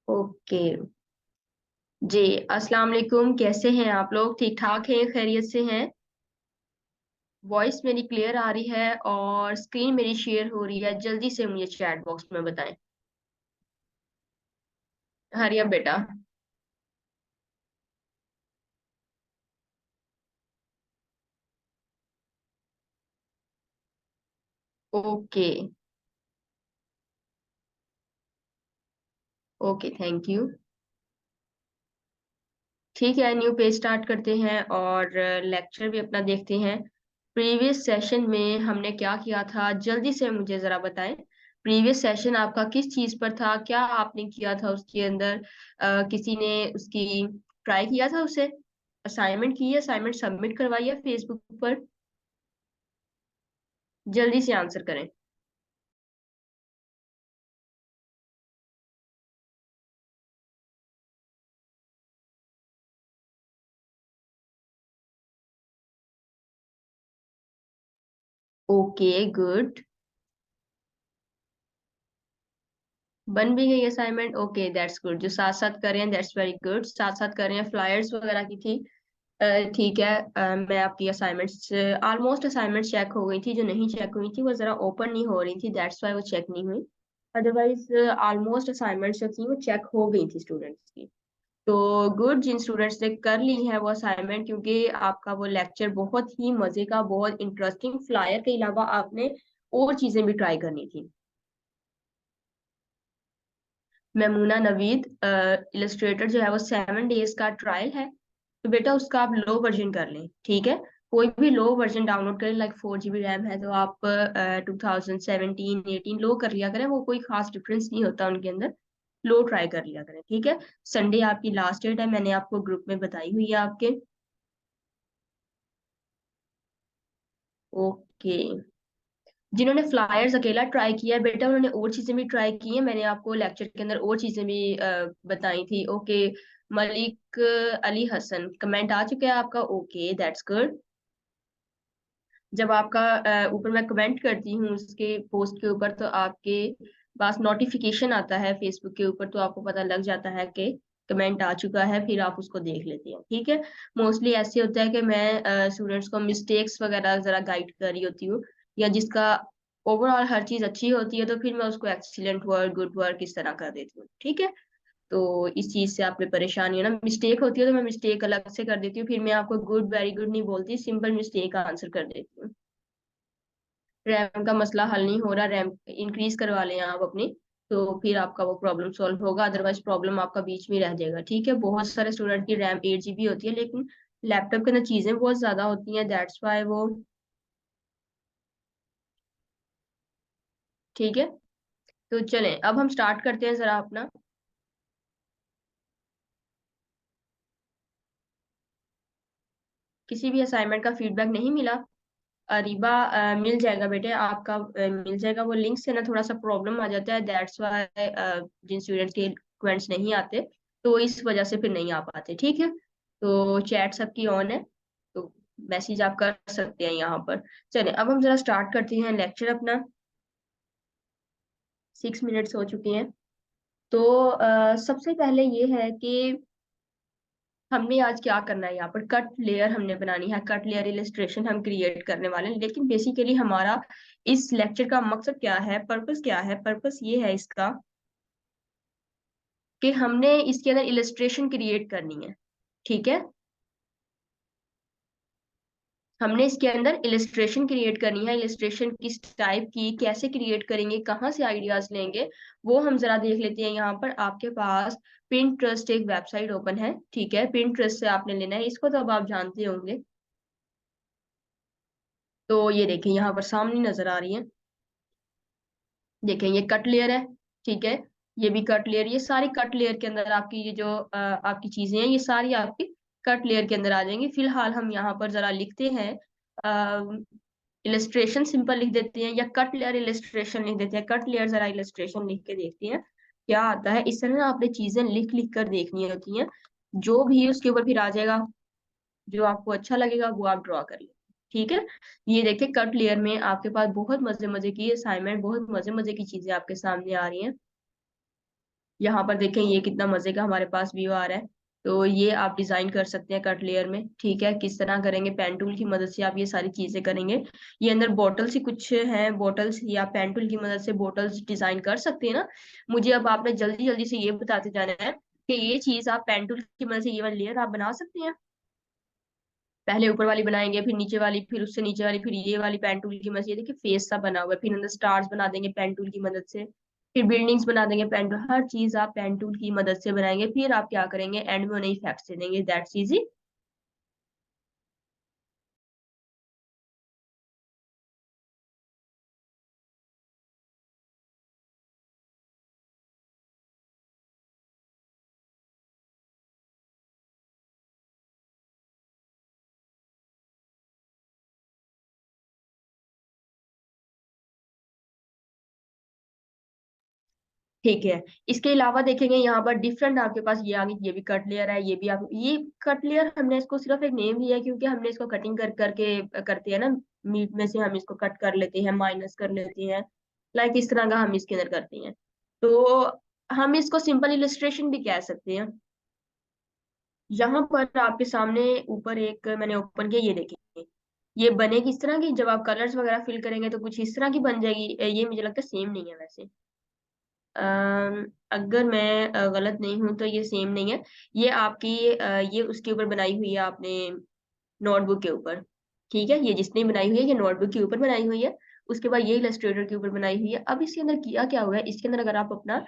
Okay जी। अस्सलाम वालेकुम, कैसे हैं आप लोग? ठीक ठाक हैं, खैरियत से हैं? वॉइस मेरी क्लियर आ रही है और स्क्रीन मेरी शेयर हो रही है? जल्दी से मुझे चैट बॉक्स में बताएं। हरियम बेटा। ओके। Okay, thank you. ठीक है, न्यू पेज स्टार्ट करते हैं और लेक्चर भी अपना देखते हैं। प्रीवियस सेशन में हमने क्या किया था, जल्दी से मुझे जरा बताएं। प्रीवियस सेशन आपका किस चीज पर था? क्या आपने किया था उसके अंदर? किसी ने उसकी ट्राई किया था उसे? असाइनमेंट की है? असाइनमेंट सबमिट करवाई है फेसबुक पर? जल्दी से आंसर करें। Okay, good. बन भी गई असाइनमेंट? Okay, that's good. जो साथ साथ कर रहे हैं दैट्स वेरी गुड। साथ साथ कर रहे हैं, फ्लायर्स वगैरह की थी। ठीक है। मैं आपकी असाइनमेंट्स, ऑलमोस्ट असाइनमेंट्स चेक हो गई थी। जो नहीं चेक हुई थी वो जरा ओपन नहीं हो रही थी, दैट्स वाई वो चेक नहीं हुई। अदरवाइज ऑलमोस्ट असाइनमेंट्स जो थी वो चेक हो गई थी स्टूडेंट्स की। तो गुड, जिन स्टूडेंट्स ने कर ली है वो असाइनमेंट, क्योंकि आपका वो लेक्चर बहुत ही मजे का, बहुत इंटरेस्टिंग, फ्लायर के अलावा आपने और चीजें भी ट्राई करनी थी। मेमूना नवीद इलस्ट्रेटर जो है वो 7 डेज का ट्रायल है। तो बेटा उसका आप लो वर्जन कर लें, ठीक है? कोई भी लो वर्जन डाउनलोड करें, लाइक 4 GB रैम है तो आप 2017-18 लो कर लिया करें, वो कोई खास डिफरेंस नहीं होता उनके अंदर। लो ट्राई कर लिया करें, ठीक है? संडे आपकी लास्ट डेट है, मैंने आपको ग्रुप में बताई हुई है आपके। ओके। जिन्होंने फ्लायर्स अकेला ट्राई किया है बेटा, उन्होंने और चीजें भी ट्राई की हैं, मैंने आपको लेक्चर के अंदर और चीजें भी बताई थी। ओके। मलिक अली हसन, कमेंट आ चुका है आपका? Okay, that's good. जब आपका ऊपर मैं कमेंट करती हूँ उसके पोस्ट के ऊपर, तो आपके पास नोटिफिकेशन आता है फेसबुक के ऊपर, तो आपको पता लग जाता है कि कमेंट आ चुका है, फिर आप उसको देख लेते हैं, ठीक है? मोस्टली ऐसे होता है कि मैं स्टूडेंट्स को मिस्टेक्स वगैरह जरा गाइड कर रही होती हूँ, या जिसका ओवरऑल हर चीज अच्छी होती है तो फिर मैं उसको एक्सीलेंट वर्क, गुड वर्क इस तरह कर देती हूँ, ठीक है? तो इस चीज से आप पे परेशानी है ना? मिस्टेक होती है तो मैं मिस्टेक अलग से कर देती हूँ, फिर मैं आपको गुड वेरी गुड नहीं बोलती, सिंपल मिस्टेक का आंसर कर देती हूँ। रैम का मसला हल नहीं हो रहा, रैम इंक्रीज करवा लें आप अपनी, तो फिर आपका वो प्रॉब्लम सॉल्व होगा। अदरवाइज प्रॉब्लम आपका बीच में रह जाएगा, ठीक है? बहुत सारे स्टूडेंट की रैम 8 GB होती है, लेकिन लैपटॉप के अंदर चीजें बहुत ज्यादा होती हैं, दैट्स वाई वो। ठीक है, तो चलें अब हम स्टार्ट करते हैं जरा अपना। किसी भी असाइनमेंट का फीडबैक नहीं मिला? अरीबा, मिल जाएगा बेटे आपका, मिल जाएगा। वो लिंक से ना थोड़ा सा प्रॉब्लम आ जाता है, दैट्स वाई जिन स्टूडेंट्स के कमेंट्स नहीं आते, तो इस वजह से फिर नहीं आ पाते, ठीक है? तो चैट सबकी ऑन है, तो मैसेज आप कर सकते हैं यहाँ पर। चलिए अब हम जरा स्टार्ट करते हैं लेक्चर अपना। 6 मिनट्स हो चुके हैं। तो सबसे पहले ये है कि हमने आज क्या करना है, यहाँ पर कट लेयर हमने बनानी है, कट लेयर इलस्ट्रेशन हम क्रिएट करने वाले हैं। लेकिन बेसिकली हमारा इस लेक्चर का मकसद क्या है, पर्पस क्या है? पर्पस ये है इसका कि हमने इसके अंदर इलस्ट्रेशन क्रिएट करनी है, ठीक है? हमने इसके अंदर इलस्ट्रेशन क्रिएट करनी है। इलस्ट्रेशन किस टाइप की, कैसे क्रिएट करेंगे, कहाँ से आइडियाज लेंगे, वो हम जरा देख लेते हैं। यहाँ पर आपके पास पिंटरेस्ट एक वेबसाइट ओपन है, ठीक है? पिंटरेस्ट से आपने लेना है इसको, तो अब आप जानते होंगे। तो ये देखें यहाँ पर सामने नजर आ रही है, देखें ये कट लेयर है, ठीक है? ये भी कट लेयर, ये सारी कट लेयर के अंदर आपकी ये जो आपकी चीजें हैं, ये सारी आपकी कट लेयर के अंदर आ जाएंगी। फिलहाल हम यहाँ पर जरा लिखते हैं इलस्ट्रेशन, सिंपल लिख देते हैं, या कट लेयर इलस्ट्रेशन लिख देते हैं। कट लेयर जरा इलस्ट्रेशन लिख के देखते हैं क्या आता है। इस तरह ना आपने चीजें लिख लिख कर देखनी होती हैं, जो भी उसके ऊपर फिर आ जाएगा, जो आपको अच्छा लगेगा वो आप ड्रॉ करिए, ठीक है? ये देखिए कट लेयर में आपके पास बहुत मजे मजे की असाइनमेंट, बहुत मजे मजे की चीजें आपके सामने आ रही हैं। यहाँ पर देखें ये कितना मजे का हमारे पास व्यू आ रहा है। तो ये आप डिजाइन कर सकते हैं कट लेयर में, ठीक है। किस तरह करेंगे, पेन टूल की मदद से आप ये सारी चीजें करेंगे। ये अंदर बॉटल्स ही कुछ हैं, बॉटल्स या पेन टूल की मदद से बॉटल्स डिजाइन कर सकते हैं ना। मुझे अब आपने जल्दी जल्दी से ये बताते जाना है कि ये चीज आप पेन टूल की मदद से ये वाली लेयर आप बना सकते हैं। पहले ऊपर वाली बनाएंगे, फिर नीचे वाली, फिर उससे नीचे वाली, फिर ये वाली पेन टूल की मदद से। ये देखिए फेस सा बना हुआ है, फिर अंदर स्टार्स बना देंगे पेन टूल की मदद से। फिर बिल्डिंग्स बना देंगे पेन टूल, हर चीज आप पेन टूल की मदद से बनाएंगे। फिर आप क्या करेंगे, एंड में उन्हें इफेक्ट्स दे देंगे, दैट्स इजी। ठीक है। इसके अलावा देखेंगे यहाँ पर डिफरेंट आपके पास ये आगे, ये भी कट लेयर है, ये भी आप, ये कट लेयर हमने इसको सिर्फ एक नेम दिया है क्योंकि हमने इसको कटिंग कर करके करते हैं ना। मीट में से हम इसको कट कर लेते हैं, माइनस कर लेते हैं, लाइक इस तरह का हम इसके अंदर करते हैं। तो हम इसको सिंपल इलस्ट्रेशन भी कह सकते हैं। यहाँ पर आपके सामने ऊपर एक मैंने ओपन किया, ये देखिए ये बनेगी इस तरह की। जब आप कलर्स वगैरह फिल करेंगे तो कुछ इस तरह की बन जाएगी। ये मुझे लगता है सेम नहीं है वैसे। अगर मैं गलत नहीं हूं तो ये सेम नहीं है। ये आपकी ये उसके ऊपर बनाई हुई है आपने, नोटबुक के ऊपर। ठीक है, ये जिसने बनाई हुई है ये नोटबुक के ऊपर बनाई हुई है। उसके बाद ये इलस्ट्रेटर के ऊपर बनाई हुई है। अब इसके अंदर किया क्या हुआ है, इसके अंदर अगर आप अपना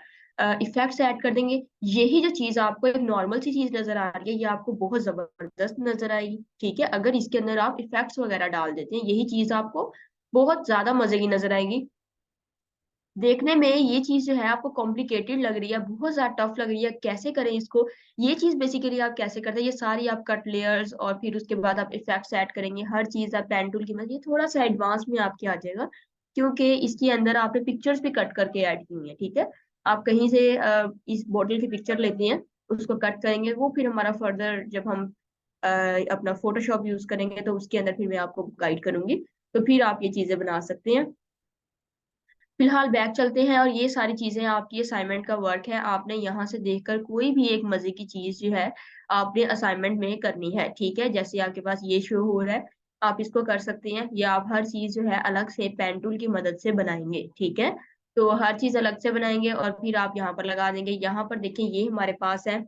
इफेक्ट्स ऐड कर देंगे, यही जो चीज आपको एक नॉर्मल सी चीज नजर आ रही है, ये आपको बहुत जबरदस्त नजर आएगी। ठीक है, अगर इसके अंदर आप इफेक्ट्स वगैरह डाल देते हैं, यही चीज आपको बहुत ज्यादा मजे की नजर आएगी। देखने में ये चीज जो है आपको कॉम्प्लिकेटेड लग रही है, बहुत ज्यादा टफ लग रही है, कैसे करें इसको। ये चीज बेसिकली आप कैसे करते हैं, ये सारी आप कट लेयर्स और फिर उसके बाद आप इफेक्ट्स ऐड करेंगे, हर चीज आप पेन टूल की मदद, ये थोड़ा सा एडवांस में आपके आ जाएगा क्योंकि इसके अंदर आपने पिक्चर्स भी कट करके ऐड की हुई है। ठीक है, आप कहीं से इस बॉटल की पिक्चर लेते हैं, उसको कट करेंगे, वो फिर हमारा फर्दर जब हम अ, अपना फोटोशॉप यूज करेंगे तो उसके अंदर फिर मैं आपको गाइड करूंगी। तो फिर आप ये चीजें बना सकते हैं। फिलहाल बैक चलते हैं और ये सारी चीजें आपकी असाइनमेंट का वर्क है। आपने यहाँ से देखकर कोई भी एक मजे की चीज जो है आपने असाइनमेंट में करनी है। ठीक है, जैसे आपके पास ये शो हो रहा है, आप इसको कर सकते हैं, या आप हर चीज जो है अलग से पेन टूल की मदद से बनाएंगे। ठीक है, तो हर चीज अलग से बनाएंगे और फिर आप यहाँ पर लगा देंगे। यहाँ पर देखें ये हमारे पास है,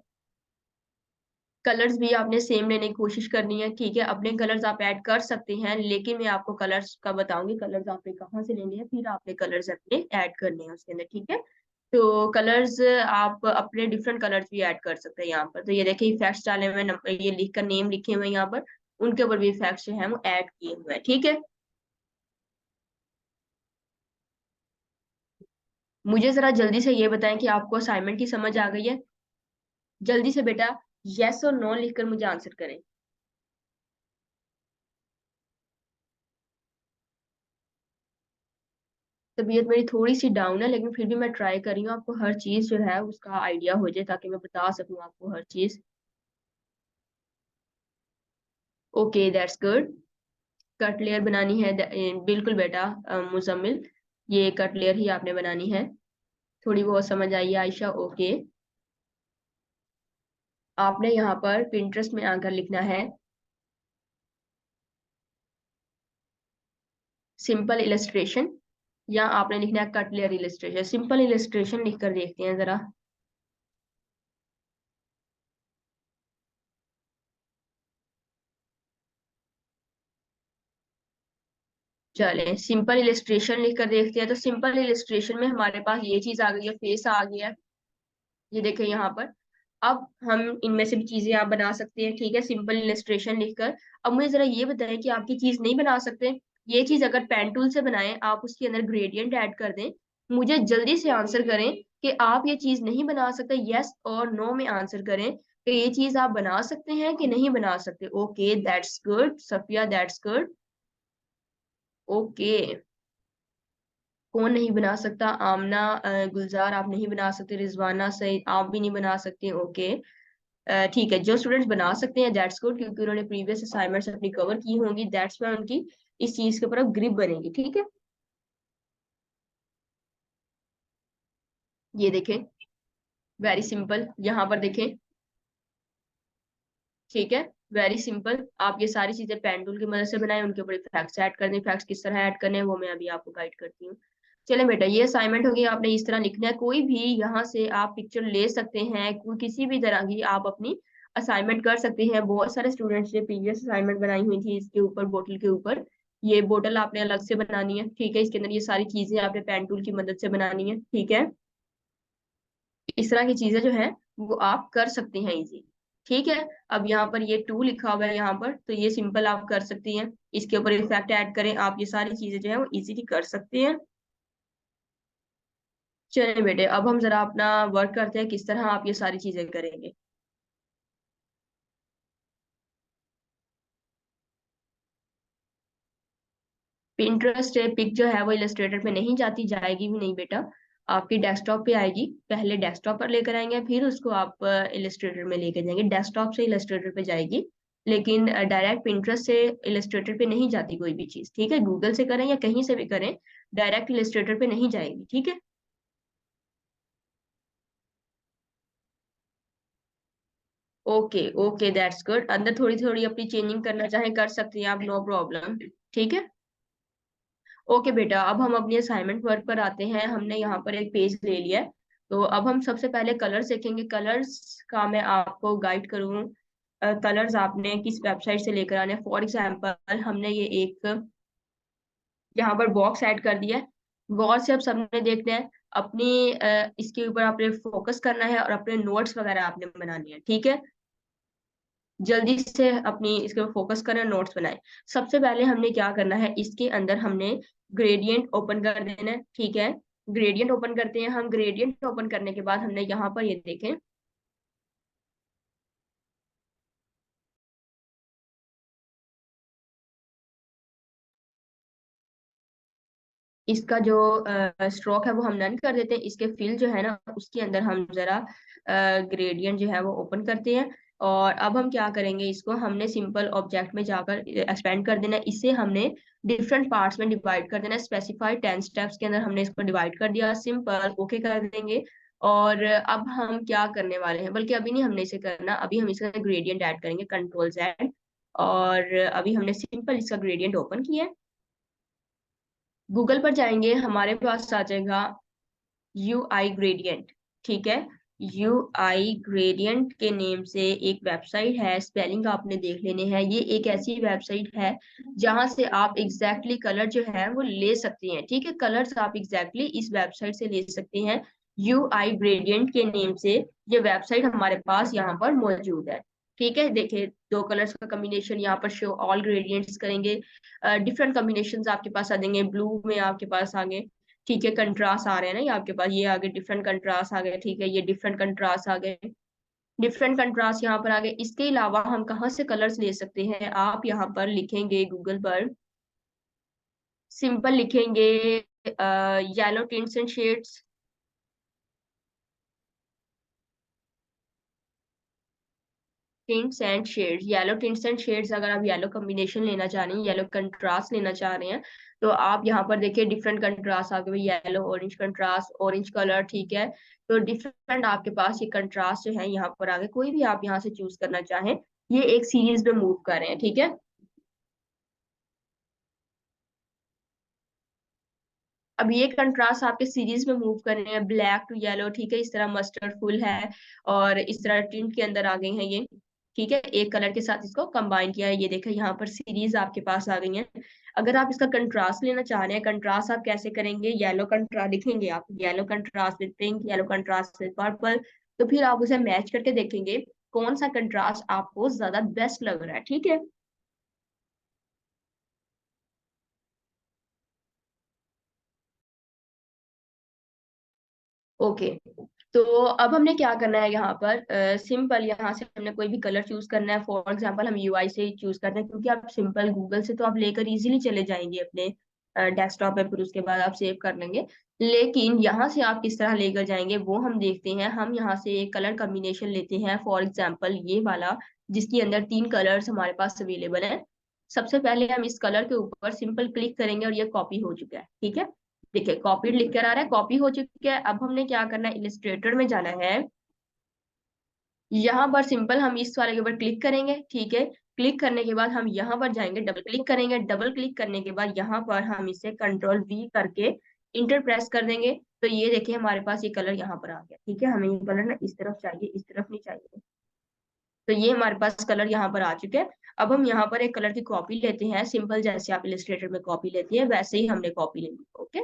कलर्स भी आपने सेम लेने की कोशिश करनी है। ठीक है, अपने कलर्स आप ऐड कर सकते हैं, लेकिन मैं आपको कलर्स का बताऊंगी, कलर्स आपने कहाँ से लेने हैं, फिर आपने कलर्स अपने ऐड करने हैं उसके अंदर। ठीक है, तो कलर्स आप अपने डिफरेंट कलर्स भी ऐड कर सकते हैं यहाँ पर। तो ये देखिए इफेक्ट्स डाले हुए ये लिख कर नेम लिखे हुए हैं यहाँ पर, उनके ऊपर भी इफेक्ट्स जो है वो ऐड किए हुए हैं। ठीक है, मुझे जरा जल्दी से ये बताएं कि आपको असाइनमेंट की समझ आ गई है। जल्दी से बेटा यस और नो लिखकर मुझे आंसर करें। तबीयत मेरी थोड़ी सी डाउन है, लेकिन फिर भी मैं ट्राई कर रही हूँ आपको हर चीज जो है उसका आइडिया हो जाए, ताकि मैं बता सकूँ आपको हर चीज। Okay that's good. Cut layer बनानी है, बिल्कुल बेटा मुजम्मिल, ये कट लेयर ही आपने बनानी है। थोड़ी बहुत समझ आई है आयशा, ओके। आपने यहाँ पर पिंटरेस्ट में आकर लिखना है सिंपल इलस्ट्रेशन, या आपने लिखना है cut layer illustration. Simple illustration लिखकर देखते हैं जरा। चले सिंपल इलस्ट्रेशन लिखकर देखते हैं। तो सिंपल इलस्ट्रेशन में हमारे पास ये चीज आ गई है, फेस आ गया है, ये देखें यहाँ पर। अब हम इनमें से भी चीजें आप बना सकते हैं। ठीक है, सिंपल इलस्ट्रेशन लिखकर। अब मुझे जरा ये बताएं कि आपकी चीज नहीं बना सकते, ये चीज अगर पेन टूल से बनाएं, आप उसके अंदर ग्रेडियंट ऐड कर दें। मुझे जल्दी से आंसर करें कि आप ये चीज नहीं बना सकते, यस और नो में आंसर करें कि ये चीज आप बना सकते हैं कि नहीं बना सकते। Okay that's good Safia, that's good. Okay, कौन नहीं बना सकता, आमना गुलजार आप नहीं बना सकते, रिजवाना सईद आप भी नहीं बना सकते। ओके, ठीक है, जो स्टूडेंट्स बना सकते हैं दैट्स गुड, क्योंकि उन्होंने प्रीवियस असाइनमेंट्स अपनी कवर की होंगी, दैट्स वाई उनकी इस चीज के ऊपर ग्रिप बनेगी। ठीक है, ये देखें वेरी सिंपल, यहाँ पर देखें। ठीक है, वेरी सिंपल। आप ये सारी चीजें पेन टूल की मदद से बनाए, उनके ऊपर इफेक्ट्स ऐड करने, इफेक्ट्स किस तरह ऐड करने हैं वो मैं अभी आपको गाइड करती हूँ। चलें बेटा, ये असाइनमेंट होगी, आपने इस तरह लिखना है। कोई भी यहाँ से आप पिक्चर ले सकते हैं, किसी भी तरह की आप अपनी असाइनमेंट कर सकते हैं। बहुत सारे स्टूडेंट्स ने प्रीवियस असाइनमेंट बनाई हुई थी इसके ऊपर, बोतल के ऊपर। ये बोतल आपने अलग से बनानी है, ठीक है। इसके अंदर ये सारी चीजें आपने पेन टूल की मदद से बनानी है, ठीक है। इस तरह की चीजें जो है वो आप कर सकते हैं इजी। ठीक है। अब यहाँ पर ये टू लिखा हुआ है यहाँ पर, तो ये सिंपल आप कर सकती हैं। इसके ऊपर इफेक्ट ऐड करें आप, ये सारी चीजें जो है वो इजीली कर सकते हैं। चलिए बेटे, अब हम जरा अपना वर्क करते हैं, किस तरह आप ये सारी चीजें करेंगे। पिंटरेस्ट पिक जो है वो इलस्ट्रेटर पे नहीं जाती, जाएगी भी नहीं बेटा। आपकी डेस्कटॉप पे आएगी। पहले डेस्कटॉप पर लेकर आएंगे, फिर उसको आप इलस्ट्रेटर में लेकर जाएंगे। डेस्कटॉप से इलस्ट्रेटर पे जाएगी, लेकिन डायरेक्ट पिंटरेस्ट से इलस्ट्रेटर पे नहीं जाती कोई भी चीज, ठीक है। गूगल से करें या कहीं से भी करें, डायरेक्ट इलस्ट्रेटर पे नहीं जाएगी, ठीक है। Okay okay, that's good. अंदर थोड़ी थोड़ी अपनी चेंजिंग करना चाहें कर सकती हैं आप, नो प्रॉब्लम। ठीक है। ओके बेटा, अब हम अपनी असाइनमेंट वर्क पर आते हैं। हमने यहाँ पर एक पेज ले लिया है, तो अब हम सबसे पहले कलर्स देखेंगे। कलर्स का मैं आपको गाइड करूँ। कलर्स आपने किस वेबसाइट से लेकर आने, फॉर एग्जाम्पल हमने ये एक यहाँ पर बॉक्स ऐड कर दिया है। गौर से अब सबने देखना है अपनी इसके ऊपर आपने फोकस करना है और अपने नोट्स वगैरह आपने बनानी है, ठीक है। जल्दी से अपनी इसके ऊपर फोकस करें, नोट्स बनाएं। सबसे पहले हमने क्या करना है, इसके अंदर हमने ग्रेडियंट ओपन कर देना है, ठीक है। ग्रेडियंट ओपन करते हैं हम। ग्रेडियंट ओपन करने के बाद हमने यहाँ पर ये देखें, इसका जो स्ट्रोक है वो हम नन कर देते हैं। इसके फिल जो है ना उसके अंदर हम जरा ग्रेडियंट जो है वो ओपन करते हैं। और अब हम क्या करेंगे, इसको हमने सिंपल ऑब्जेक्ट में जाकर एक्सपेंड कर देना है। इसे हमने डिफरेंट पार्ट्स में डिवाइड कर देना है। स्पेसिफाइड 10 स्टेप्स के अंदर हमने इसको डिवाइड कर दिया, सिंपल ओके कर देंगे। और अब हम क्या करने वाले हैं, बल्कि अभी नहीं हमने इसे करना, अभी हम इसका ग्रेडियंट ऐड करेंगे, कंट्रोल Z। और अभी हमने सिंपल इसका ग्रेडियंट ओपन किया है। गूगल पर जाएंगे, हमारे पास आ जाएगा यू आई ग्रेडियंट, ठीक है। यू आई ग्रेडियंट के नेम से एक वेबसाइट है, स्पेलिंग आपने देख लेने हैं। ये एक ऐसी वेबसाइट है जहां से आप एग्जैक्टली कलर जो है वो ले सकते हैं, ठीक है। कलर्स आप एग्जैक्टली इस वेबसाइट से ले सकते हैं, यू आई ग्रेडियंट के नेम से। ये वेबसाइट हमारे पास यहाँ पर मौजूद है, ठीक है। देखिए, दो कलर्स का कॉम्बिनेशन यहाँ पर शो ऑल ग्रेडियंट्स करेंगे। डिफरेंट कॉम्बिनेशंस आपके पास आ जाएंगे, ब्लू में आपके पास आ गए, ठीक है। कंट्रास्ट आ रहे हैं ना, ये आपके पास ये आगे डिफरेंट कंट्रास्ट आ गए, ठीक है। ये डिफरेंट कंट्रास्ट आ गए, डिफरेंट कंट्रास्ट यहाँ पर आ गए। इसके अलावा हम कहाँ से कलर्स ले सकते हैं, आप यहाँ पर लिखेंगे गूगल पर, सिंपल लिखेंगे yellow tints and shades. Tints and shades, yellow tints and shades. अगर आप येलो कॉम्बिनेशन लेना चाह रहे हैं, येलो कंट्रास्ट लेना चाह रहे हैं, तो आप यहाँ पर देखिए डिफरेंट कंट्रास्ट आ गए, yellow orange contrast, orange colour, ठीक है। तो डिफरेंट आपके पास ये कंट्रास्ट जो है यहाँ पर आ गए, कोई भी आप यहाँ से चूज करना चाहें। ये एक सीरीज में मूव कर रहे हैं, ठीक है। अब ये कंट्रास्ट आपके सीरीज में मूव कर रहे हैं, ब्लैक टू येलो, ठीक है। इस तरह मस्टर्ड फुल है, और इस तरह टिंट के अंदर आ गई हैं ये, ठीक है। एक कलर के साथ इसको कंबाइन किया है, ये देखा यहाँ पर सीरीज आपके पास आ गई है। अगर आप इसका कंट्रास्ट लेना चाह रहे हैं, कंट्रास्ट आप कैसे करेंगे, येलो कंट्रास्ट लिखेंगे आप, yellow contrast with pink, yellow contrast with purple. तो फिर आप उसे मैच करके देखेंगे कौन सा कंट्रास्ट आपको ज्यादा बेस्ट लग रहा है, ठीक है। ओके, तो अब हमने क्या करना है यहाँ पर, सिंपल यहाँ से हमने कोई भी कलर चूज करना है। फॉर एग्जांपल हम यूआई से ही चूज करते हैं, क्योंकि आप सिंपल गूगल से तो आप लेकर इजीली चले जाएंगे अपने डेस्कटॉप पे, फिर उसके बाद आप सेव कर लेंगे। लेकिन यहाँ से आप किस तरह लेकर जाएंगे वो हम देखते हैं। हम यहाँ से एक कलर कॉम्बिनेशन लेते हैं, फॉर एग्जाम्पल ये वाला, जिसके अंदर तीन कलर्स हमारे पास अवेलेबल है। सबसे पहले हम इस कलर के ऊपर सिंपल क्लिक करेंगे, और ये कॉपी हो चुका है, ठीक है। देखिए कॉपीड लिख कर आ रहा है, कॉपी हो चुकी है। अब हमने क्या करना है, इलिस्ट्रेटर में जाना है। यहाँ पर सिंपल हम इस वाले के ऊपर क्लिक करेंगे, ठीक है। क्लिक करने के बाद हम यहाँ पर जाएंगे, डबल क्लिक करेंगे। डबल क्लिक करने के बाद यहाँ पर हम इसे कंट्रोल वी करके इंटर प्रेस कर देंगे। तो ये देखिए हमारे पास ये कलर यहाँ पर आ गया, ठीक है। हमें ये कलर ना इस तरफ चाहिए, इस तरफ नहीं चाहिए। तो ये हमारे पास कलर यहाँ पर आ चुके हैं। अब हम यहाँ पर एक कलर की कॉपी लेते हैं, सिंपल जैसे आप इलस्ट्रेटर में कॉपी लेते हैं वैसे ही हमने कॉपी लेनी है, ओके।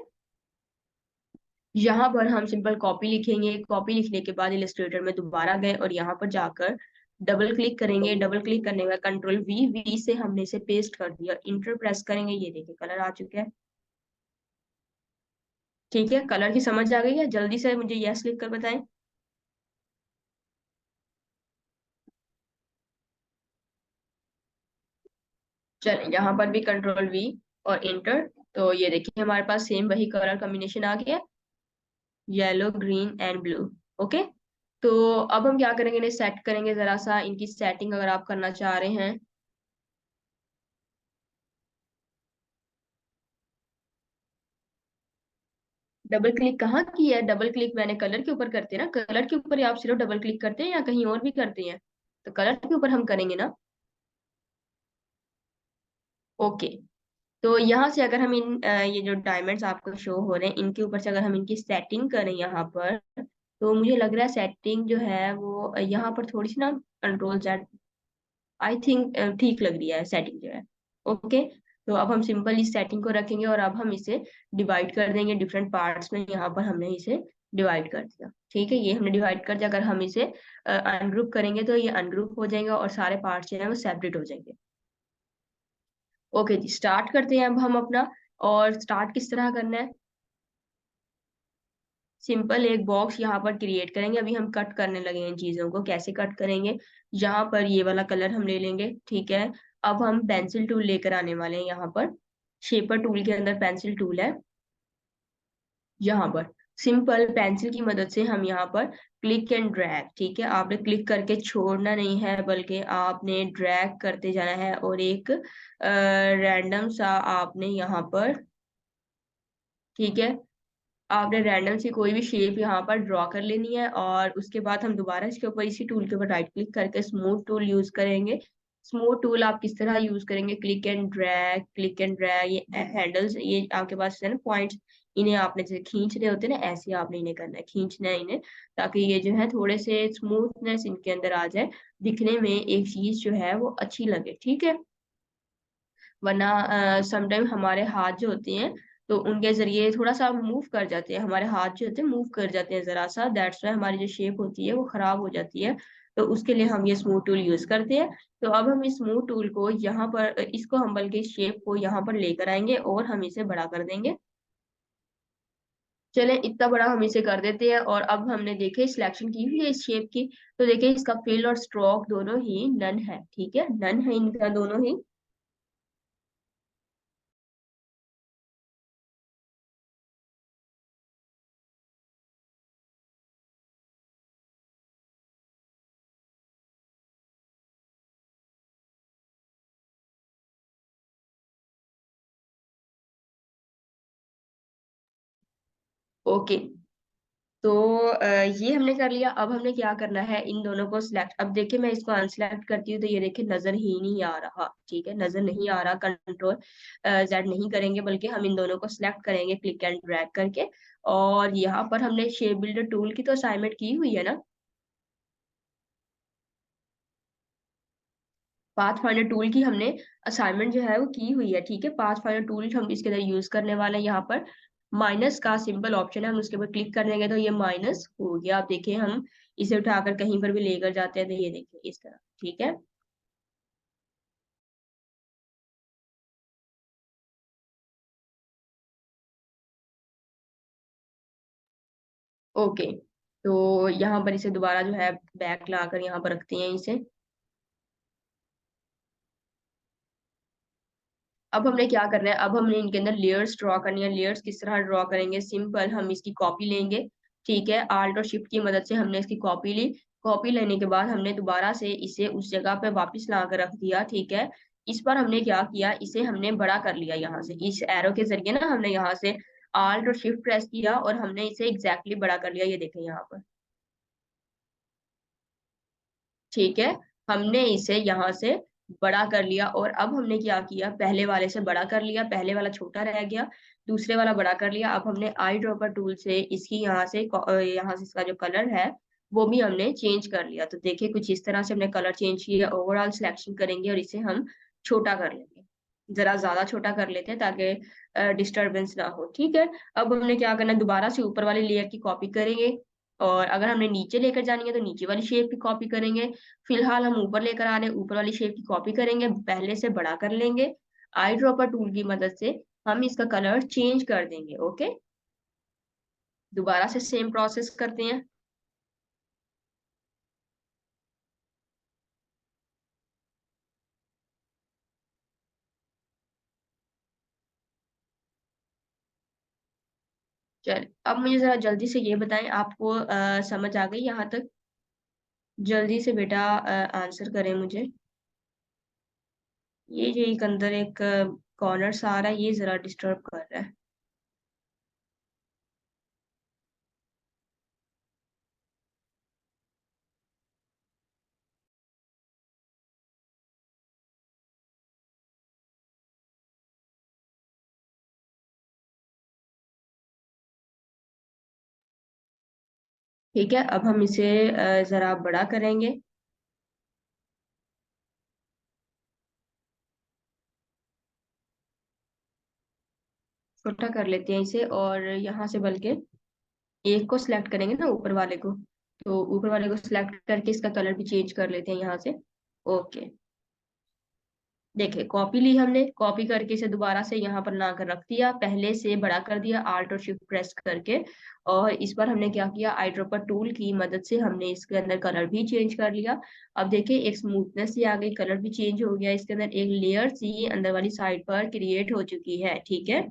यहाँ पर हम सिंपल कॉपी लिखेंगे। कॉपी लिखने के बाद इलस्ट्रेटर में दोबारा गए और यहाँ पर जाकर डबल क्लिक करेंगे। डबल क्लिक करने के बाद कंट्रोल वी, वी से हमने इसे पेस्ट कर दिया। इंटर प्रेस करेंगे, ये देखिए कलर आ चुका है, ठीक है। कलर की समझ आ गई है? जल्दी से मुझे यस लिख कर बताएं। चलिए यहाँ पर भी कंट्रोल वी और इंटर। तो ये देखिए हमारे पास सेम वही कलर कॉम्बिनेशन आ गया, yellow green and blue, okay. तो अब हम क्या करेंगे, इन्हें सेट करेंगे जरा सा। इनकी सेटिंग अगर आप करना चाह रहे हैं, डबल क्लिक कहाँ की है? डबल क्लिक मैंने कलर के ऊपर करते हैं ना, कलर के ऊपर ही आप सिर्फ डबल क्लिक करते हैं या कहीं और भी करते हैं? तो कलर के ऊपर हम करेंगे ना, ओके। तो यहाँ से अगर हम ये जो डायमंड्स आपको शो हो रहे हैं इनके ऊपर से अगर हम इनकी सेटिंग करें यहाँ पर, तो मुझे लग रहा है सेटिंग जो है वो यहाँ पर थोड़ी सी ना, कंट्रोल जेड, आई थिंक ठीक लग रही है सेटिंग जो है, ओके। तो अब हम सिंपल इस सेटिंग को रखेंगे और अब हम इसे डिवाइड कर देंगे डिफरेंट पार्ट्स में। यहाँ पर हमने इसे डिवाइड कर दिया, ठीक है। ये हमने डिवाइड कर दिया। अगर हम इसे अनग्रुप करेंगे तो ये अनग्रुप हो जाएगा और सारे पार्ट्स जो है वो सेपरेट हो जाएंगे, ओके जी। स्टार्ट करते हैं अब हम अपना। और स्टार्ट किस तरह करना है, सिंपल एक बॉक्स यहाँ पर क्रिएट करेंगे। अभी हम कट करने लगे हैं इन चीजों को। कैसे कट करेंगे, यहाँ पर ये वाला कलर हम ले लेंगे, ठीक है। अब हम पेंसिल टूल लेकर आने वाले हैं यहाँ पर। शेपर टूल के अंदर पेंसिल टूल है, यहाँ पर सिंपल पेंसिल की मदद से हम यहाँ पर क्लिक एंड ड्रैग, ठीक है। आपने क्लिक करके छोड़ना नहीं है बल्कि आपने ड्रैग करते जाना है और एक रैंडम सा आपने यहाँ पर, ठीक है, आपने रैंडम सी कोई भी शेप यहाँ पर ड्रॉ कर लेनी है। और उसके बाद हम दोबारा इसके ऊपर इसी टूल के ऊपर राइट क्लिक करके स्मूथ टूल यूज करेंगे। स्मूथ टूल आप किस तरह यूज करेंगे, click and drag, click and drag. ये हैंडल्स ये आपके पास है ना पॉइंट्स, इन्हें आपने जैसे खींच रहे होते हैं ना, ऐसे आपने इन्हें करना है, खींचना है इन्हें, ताकि ये जो है थोड़े से स्मूथनेस इनके अंदर आ जाए, दिखने में एक चीज जो है वो अच्छी लगे, ठीक है। वरना समटाइम हमारे हाथ जो होते हैं तो उनके जरिए थोड़ा सा मूव कर जाते हैं, हमारे हाथ जो होते हैं मूव कर जाते हैं जरा सा, दैट्स वाई हमारी जो शेप होती है वो खराब हो जाती है। तो उसके लिए हम ये स्मूथ टूल यूज करते हैं। तो अब हम इस स्मूथ टूल को यहाँ पर इसको हम बल्कि शेप को यहाँ पर लेकर आएंगे और हम इसे बड़ा कर देंगे। चले इतना बड़ा हम इसे कर देते हैं। और अब हमने देखे सिलेक्शन की हुई है इस शेप की, तो देखिए इसका फिल और स्ट्रोक दोनों ही नन है, ठीक है, नन है इनका दोनों ही। ओके। तो ये हमने कर लिया। अब हमने क्या करना है, इन दोनों को सिलेक्ट, अब देखिए मैं इसको अनसिलेक्ट करती हूँ तो ये देखिए नजर ही नहीं आ रहा, ठीक है, नजर नहीं आ रहा। कंट्रोल जेड नहीं करेंगे बल्कि हम इन दोनों को सिलेक्ट करेंगे क्लिक एंड ड्रैग करके। और यहाँ पर हमने शेप बिल्डर टूल की तो असाइनमेंट की हुई है ना, पाथ फाइंडर टूल की हमने असाइनमेंट जो है वो की हुई है, ठीक है। पाथ फाइंडर टूल हम इसके अंदर यूज करने वाले हैं। यहाँ पर माइनस का सिंपल ऑप्शन है, हम उसके ऊपर क्लिक कर देंगे तो ये माइनस हो गया। आप देखिए हम इसे उठाकर कहीं पर भी लेकर जाते हैं तो ये देखिए इस तरह, ठीक है। ओके। तो यहाँ पर इसे दोबारा जो है बैक लाकर यहाँ पर रखते हैं इसे। अब हमने क्या करना है, अब हमने इनके अंदर लेयर्स ड्रॉ करनी है। लेयर्स किस तरह ड्रॉ करेंगे, सिंपल हम इसकी कॉपी लेंगे, ठीक है। आल्ट और शिफ्ट की मदद से हमने इसकी कॉपी ली। कॉपी लेने के बाद हमने दोबारा से इसे उस जगह पे वापस ला कर रख दिया, ठीक है। इस पर हमने क्या किया, इसे हमने बड़ा कर लिया यहाँ से, इस एरो के जरिए ना हमने यहाँ से आल्ट और शिफ्ट प्रेस किया और हमने इसे एग्जैक्टली बड़ा कर लिया, ये देखें यहाँ पर। ठीक है, हमने इसे यहाँ से बड़ा कर लिया, और अब हमने क्या किया, पहले वाले से बड़ा कर लिया, पहले वाला छोटा रह गया, दूसरे वाला बड़ा कर लिया। अब हमने आई ड्रॉपर टूल से इसकी यहाँ से इसका जो कलर है वो भी हमने चेंज कर लिया। तो देखिए कुछ इस तरह से हमने कलर चेंज किया। ओवरऑल सिलेक्शन करेंगे और इसे हम छोटा कर लेंगे, जरा ज्यादा छोटा कर लेते हैं ताकि डिस्टरबेंस ना हो। ठीक है, अब हमने क्या करना है, दोबारा से ऊपर वाली लेयर की कॉपी करेंगे, और अगर हमने नीचे लेकर जानी है तो नीचे वाली शेप की कॉपी करेंगे। फिलहाल हम ऊपर लेकर आ रहे हैं, ऊपर वाली शेप की कॉपी करेंगे, पहले से बड़ा कर लेंगे। आई ड्रॉपर टूल की मदद से हम इसका कलर चेंज कर देंगे। ओके, दोबारा से सेम प्रोसेस करते हैं। चल, अब मुझे जरा जल्दी से ये बताएं, आपको समझ आ गई यहाँ तक? जल्दी से बेटा आंसर करें मुझे। ये जो एक अंदर एक कॉर्नर सा आ रहा है, ये जरा डिस्टर्ब कर रहा है। ठीक है, अब हम इसे जरा बड़ा करेंगे। छोटा कर लेते हैं इसे, और यहाँ से बल्कि एक को सिलेक्ट करेंगे ना, ऊपर वाले को। तो ऊपर वाले को सिलेक्ट करके इसका कलर भी चेंज कर लेते हैं यहाँ से। ओके, देखिए कॉपी ली हमने, कॉपी करके इसे दोबारा से यहाँ पर ला कर रख दिया, पहले से बड़ा कर दिया आल्ट और शिफ्ट प्रेस करके। और इस बार हमने क्या किया, आई ड्रॉपर टूल की मदद से हमने इसके अंदर कलर भी चेंज कर लिया। अब देखिए एक स्मूथनेस सी आ गई, कलर भी चेंज हो गया, इसके अंदर एक लेयर सी अंदर वाली साइड पर क्रिएट हो चुकी है। ठीक है,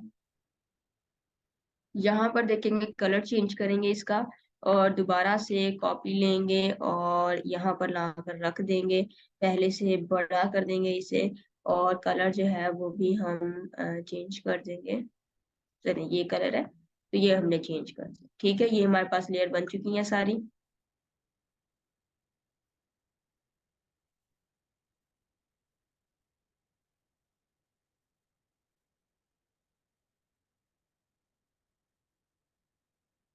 यहाँ पर देखेंगे कलर चेंज करेंगे इसका, और दोबारा से कॉपी लेंगे और यहाँ पर लाकर रख देंगे, पहले से बड़ा कर देंगे इसे, और कलर जो है वो भी हम चेंज कर देंगे। चलिए ये कलर है तो ये हमने चेंज कर दिया। ठीक है, ये हमारे पास लेयर बन चुकी है सारी।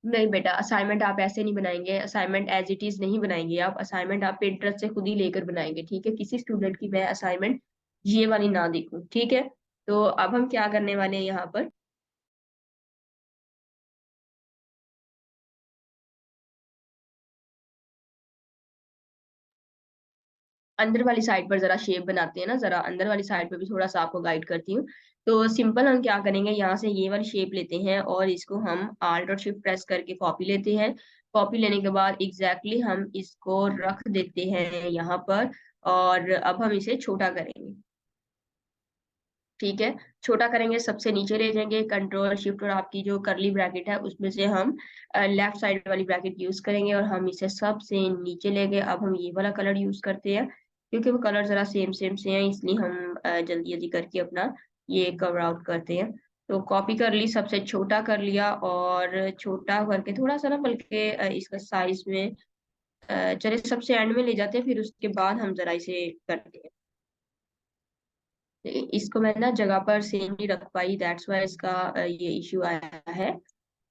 नहीं बेटा, असाइनमेंट आप ऐसे नहीं बनाएंगे, असाइनमेंट एज इट इज नहीं बनाएंगे आप, असाइनमेंट आप Pinterest से खुद ही लेकर बनाएंगे। ठीक है, किसी स्टूडेंट की मैं असाइनमेंट ये वाली ना देखूं। ठीक है, तो अब हम क्या करने वाले हैं यहाँ पर, अंदर वाली साइड पर जरा शेप बनाते हैं ना, जरा अंदर वाली साइड पर भी थोड़ा सा आपको गाइड करती हूँ। तो सिंपल हम क्या करेंगे, यहाँ से ये वाली शेप लेते हैं और इसको हम आल्ट और शिफ्ट प्रेस करके कॉपी लेते हैं। कॉपी लेने के बाद एग्जैक्टली हम इसको रख देते हैं यहाँ पर, और अब हम इसे छोटा करेंगे। ठीक है, छोटा करेंगे, सबसे नीचे ले जाएंगे, कंट्रोल शिफ्ट और आपकी जो करली ब्रैकेट है उसमें से हम लेफ्ट साइड वाली ब्रैकेट यूज करेंगे, और हम इसे सबसे नीचे ले गए। अब हम ये वाला कलर यूज करते हैं, क्योंकि वो कलर जरा सेम सेम से हैं, इसलिए हम जल्दी जल्दी करके अपना ये कवर आउट करते हैं। तो कॉपी कर ली, सबसे छोटा कर लिया, और छोटा करके थोड़ा सा ना, बल्कि इसका साइज में चले सबसे एंड में ले जाते हैं, फिर उसके बाद हम जरा इसे करते हैं। इसको मैं ना जगह पर सेम नहीं रख पाई, दैट्स वाई इसका ये इश्यू आया है।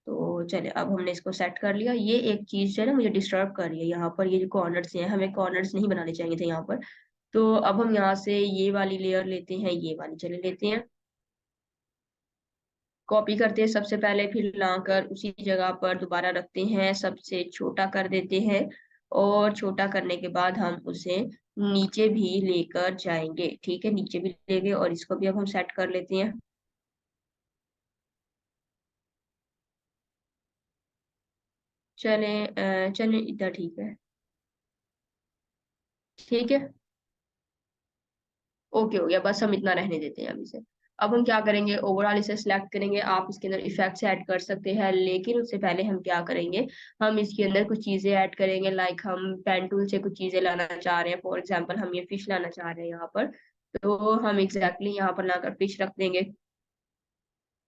तो चले, अब हमने इसको सेट कर लिया। ये एक चीज जो है ना मुझे डिस्टर्ब कर रही है यहाँ पर, ये जो कॉर्नर्स हैं, हमें कॉर्नर्स नहीं बनाने चाहिए थे यहाँ पर। तो अब हम यहाँ से ये वाली लेयर लेते हैं, ये वाली चले लेते हैं, कॉपी करते हैं सबसे पहले, फिर लाकर उसी जगह पर दोबारा रखते हैं, सबसे छोटा कर देते हैं, और छोटा करने के बाद हम उसे नीचे भी लेकर जाएंगे। ठीक है, नीचे भी ले गए, और इसको भी अब हम सेट कर लेते हैं। चले चले, इतना ठीक है। ठीक है, ओके हो गया, बस हम इतना रहने देते हैं अभी से। अब हम क्या करेंगे, ओवरऑल इसे सिलेक्ट करेंगे, आप इसके अंदर इफेक्ट्स ऐड कर सकते हैं, लेकिन उससे पहले हम क्या करेंगे, हम इसके अंदर कुछ चीजें ऐड करेंगे, लाइक हम पेन टूल से कुछ चीजें लाना चाह रहे हैं। फॉर एग्जांपल हम ये फिश लाना चाह रहे हैं यहाँ पर, तो हम एग्जैक्टली यहाँ पर लाकर फिश रख देंगे।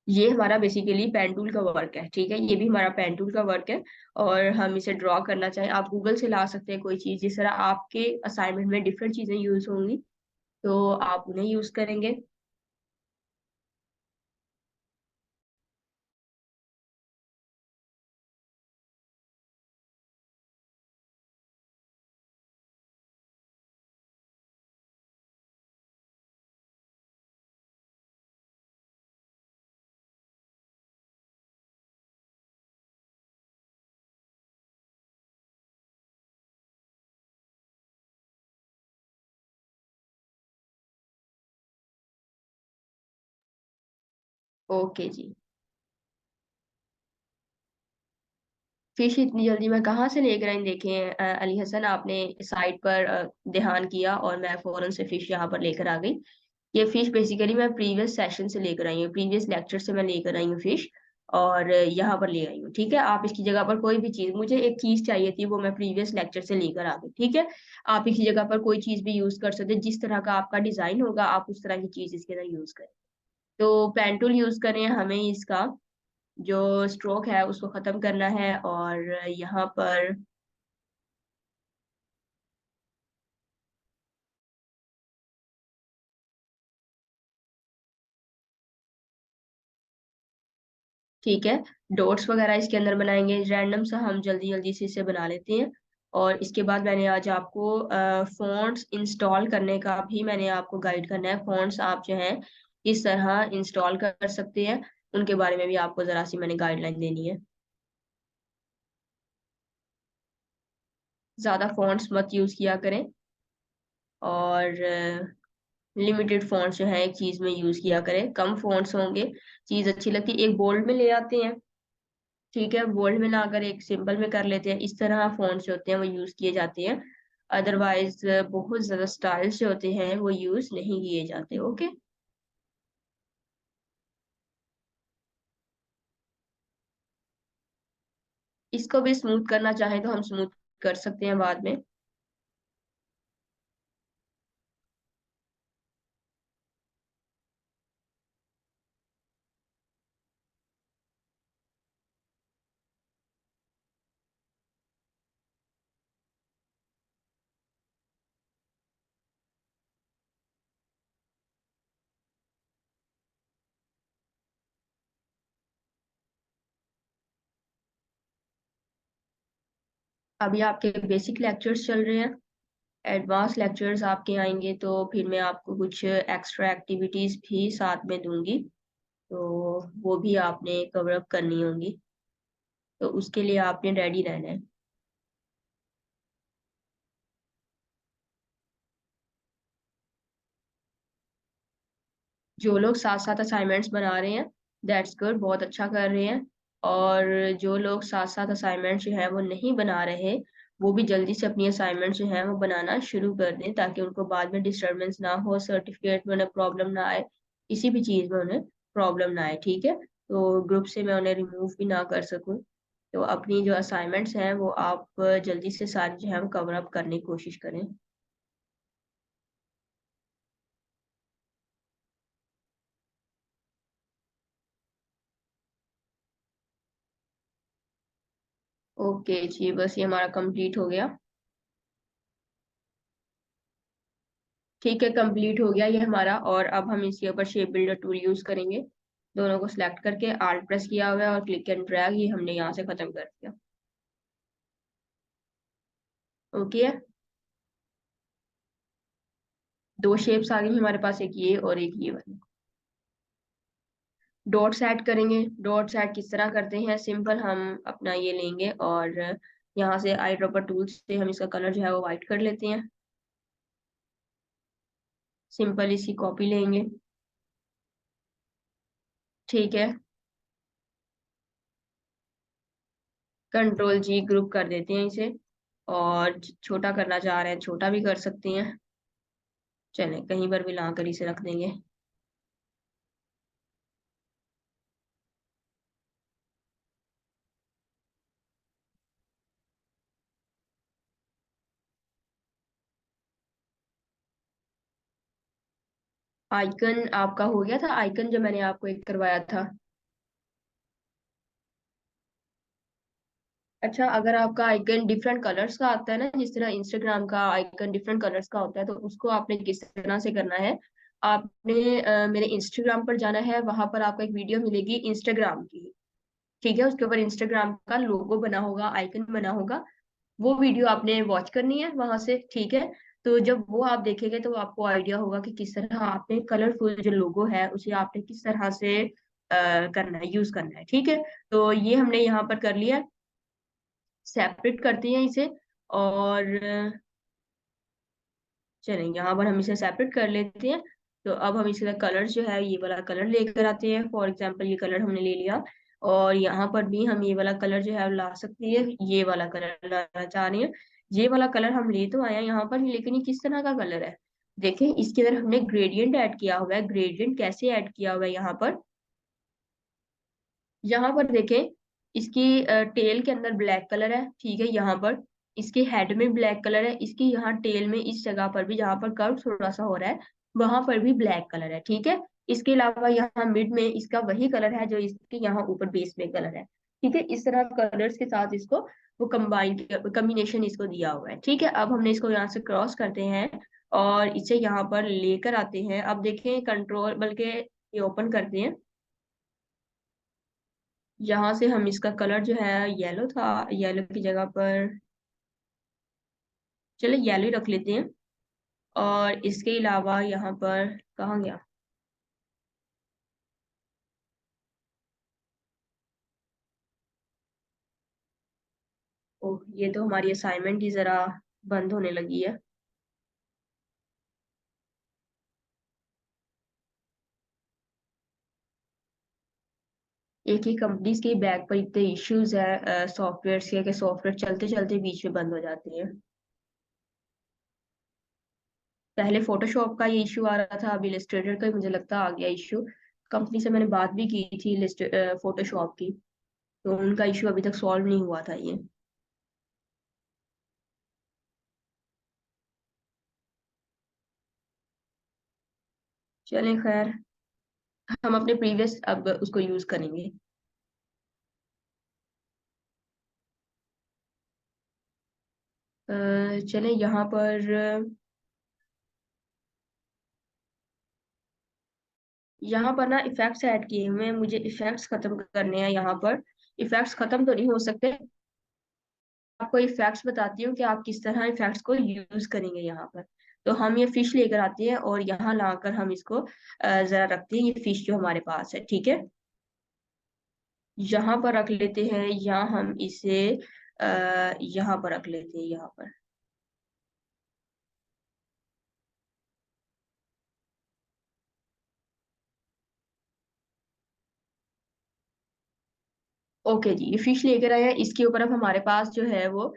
ये हमारा बेसिकली पेन टूल का वर्क है, ठीक है, ये भी हमारा पेन टूल का वर्क है। और हम इसे ड्रॉ करना चाहें, आप गूगल से ला सकते हैं कोई चीज, जिस तरह आपके असाइनमेंट में डिफरेंट चीजें यूज होंगी तो आप उन्हें यूज करेंगे। ओके जी। फिश इतनी जल्दी मैं कहाँ से लेकर आई, देखें अली हसन, आपने साइट पर ध्यान किया और मैं फौरन से फिश यहाँ पर लेकर आ गई। ये फिश बेसिकली मैं प्रीवियस सेशन से लेकर आई हूँ, प्रीवियस लेक्चर से मैं लेकर आई हूँ फिश। और यहाँ पर ले आई हूँ, ठीक है। आप इसकी जगह पर कोई भी चीज, मुझे एक चीज चाहिए थी वो मैं प्रीवियस लेक्चर से लेकर आ गई, ठीक है। आप इसकी जगह पर कोई चीज भी यूज कर सकते हैं, जिस तरह का आपका डिजाइन होगा आप उस तरह की चीज इसके अंदर यूज करें। तो पेंटूल यूज करें, हमें इसका जो स्ट्रोक है उसको खत्म करना है। और यहाँ पर ठीक है, डॉट्स वगैरह इसके अंदर बनाएंगे रैंडम सा, हम जल्दी जल्दी से इसे बना लेते हैं। और इसके बाद मैंने आज आपको फॉन्ट्स इंस्टॉल करने का भी मैंने आपको गाइड करना है। फॉन्ट्स आप जो है इस तरह इंस्टॉल कर सकते हैं, उनके बारे में भी आपको जरा सी मैंने गाइडलाइन देनी है। ज्यादा फॉन्ट्स मत यूज किया करें, और लिमिटेड फॉन्ट्स जो है एक चीज में यूज किया करें, कम फॉन्ट्स होंगे चीज अच्छी लगती है। एक बोल्ड में ले आते हैं, ठीक है, बोल्ड में ना कर एक सिंबल में कर लेते हैं, इस तरह फॉन्ट्स जो होते हैं वो यूज किए जाते हैं। अदरवाइज बहुत ज्यादा स्टाइल्स जो होते हैं वो यूज नहीं किए जाते। ओके, इसको भी स्मूथ करना चाहें तो हम स्मूथ कर सकते हैं बाद में। अभी आपके बेसिक लेक्चर्स चल रहे हैं, एडवांस लेक्चर्स आपके आएंगे तो फिर मैं आपको कुछ एक्स्ट्रा एक्टिविटीज भी साथ में दूंगी, तो वो भी आपने कवर अप करनी होंगी, तो उसके लिए आपने रेडी रहना है। जो लोग साथ साथ असाइनमेंट्स बना रहे हैं, दैट्स गुड, बहुत अच्छा कर रहे हैं। और जो लोग साथ साथ असाइनमेंट्स जो है वो नहीं बना रहे, वो भी जल्दी से अपनी असाइनमेंट्स जो है वो बनाना शुरू कर दें, ताकि उनको बाद में डिस्टरबेंस ना हो, सर्टिफिकेट में उन्हें प्रॉब्लम ना आए, किसी भी चीज़ में उन्हें प्रॉब्लम ना आए, ठीक है। तो ग्रुप से मैं उन्हें रिमूव भी ना कर सकूं। तो अपनी जो असाइनमेंट्स हैं वो आप जल्दी से सारी जो है वो कवर अप करने की कोशिश करें। ओके जी, बस ये हमारा कंप्लीट हो गया। ठीक है, कंप्लीट हो गया ये हमारा। और अब हम इसके ऊपर शेप बिल्डर टूल यूज करेंगे। दोनों को सिलेक्ट करके आल्ट प्रेस किया हुआ है और क्लिक एंड ड्रैग, ये हमने यहाँ से खत्म कर दिया। ओके है, दो शेप्स आ गई हमारे पास, एक ये और एक ये वाली। डॉट्स ऐड करेंगे। डॉट्स ऐड किस तरह करते हैं, सिंपल, हम अपना ये लेंगे और यहाँ से आई ड्रॉपर टूल से हम इसका कलर जो है वो वाइट कर लेते हैं। सिंपल इसकी कॉपी लेंगे, ठीक है। कंट्रोल जी ग्रुप कर देते हैं इसे, और छोटा करना चाह रहे हैं छोटा भी कर सकते हैं। चले कहीं पर भी ला कर इसे रख देंगे। आइकन आपका हो गया था, आइकन जो मैंने आपको एक करवाया था। अच्छा, अगर आपका आइकन डिफरेंट कलर्स का आता है ना, जिस तरह इंस्टाग्राम का आइकन डिफरेंट कलर्स का होता है, तो उसको आपने किस तरह से करना है। आपने मेरे इंस्टाग्राम पर जाना है, वहां पर आपको एक वीडियो मिलेगी इंस्टाग्राम की। ठीक है, उसके ऊपर इंस्टाग्राम का लोगो बना होगा, आइकन बना होगा। वो वीडियो आपने वॉच करनी है वहां से, ठीक है। तो जब वो आप देखेंगे तो आपको आइडिया होगा कि किस तरह आपने कलरफुल जो लोगो है उसे आपने किस तरह से करना है, यूज करना है, ठीक है। तो ये हमने यहाँ पर कर लिया, सेपरेट करते हैं इसे। और चलें, यहाँ पर हम इसे सेपरेट कर लेते हैं। तो अब हम इसका कलर जो है, ये वाला कलर लेकर आते हैं। फॉर एग्जांपल ये कलर हमने ले लिया, और यहाँ पर भी हम ये वाला कलर जो है ला सकते हैं। ये वाला कलर लाना चाह रहे हैं। ये वाला कलर हम ले तो आए हैं यहाँ पर, लेकिन ये किस तरह का कलर है। देखें, इसके अंदर हमने ग्रेडियंट ऐड किया हुआ है। ग्रेडियंट कैसे ऐड किया हुआ है यहाँ पर, यहाँ पर देखें, इसकी टेल के अंदर ब्लैक कलर है, ठीक है। यहाँ पर इसके हेड में ब्लैक कलर है, इसकी यहाँ टेल में इस जगह पर भी जहाँ पर कर्व थोड़ा सा हो रहा है, वहां पर भी ब्लैक कलर है, ठीक है। इसके अलावा यहाँ मिड में इसका वही कलर है जो इसके यहाँ ऊपर बेस में कलर है, ठीक है। इस तरह कलर्स के साथ इसको वो कंबाइन कम्बिनेशन इसको दिया हुआ है, ठीक है। अब हमने इसको यहाँ से क्रॉस करते हैं और इसे यहाँ पर लेकर आते हैं। अब देखें, कंट्रोल बल्कि ये ओपन करते हैं। यहाँ से हम इसका कलर जो है, येलो था, येलो की जगह पर चले येलो ही रख लेते हैं। और इसके अलावा यहाँ पर कहाँ गया, ओह, ये तो हमारी असाइनमेंट ही जरा बंद होने लगी है। एक ही कंपनीज के बैक पर इतने इश्यूज है सॉफ्टवेयर के सॉफ्टवेयर चलते चलते बीच में बंद हो जाते हैं। पहले फोटोशॉप का ये इशू आ रहा था, अब इलस्ट्रेटर का ही मुझे लगता आ गया इशू। कंपनी से मैंने बात भी की थी फोटोशॉप की, तो उनका इशू अभी तक सॉल्व नहीं हुआ था ये। चलें, खैर, हम अपने प्रीवियस अब उसको यूज करेंगे। चलें, यहाँ पर ना इफेक्ट्स ऐड किए हुए हैं, मुझे इफेक्ट्स खत्म करने हैं यहाँ पर। इफेक्ट्स खत्म तो नहीं हो सकते, आपको इफेक्ट्स बताती हूँ कि आप किस तरह इफेक्ट्स को यूज करेंगे यहाँ पर। तो हम ये फिश लेकर आते हैं और यहाँ लाकर हम इसको जरा रखते हैं, ये फिश जो हमारे पास है, ठीक है। यहाँ पर रख लेते हैं, या हम इसे यहाँ पर रख लेते हैं, यहाँ पर। ओके जी, ये फिश लेकर आए हैं। इसके ऊपर अब हमारे पास जो है वो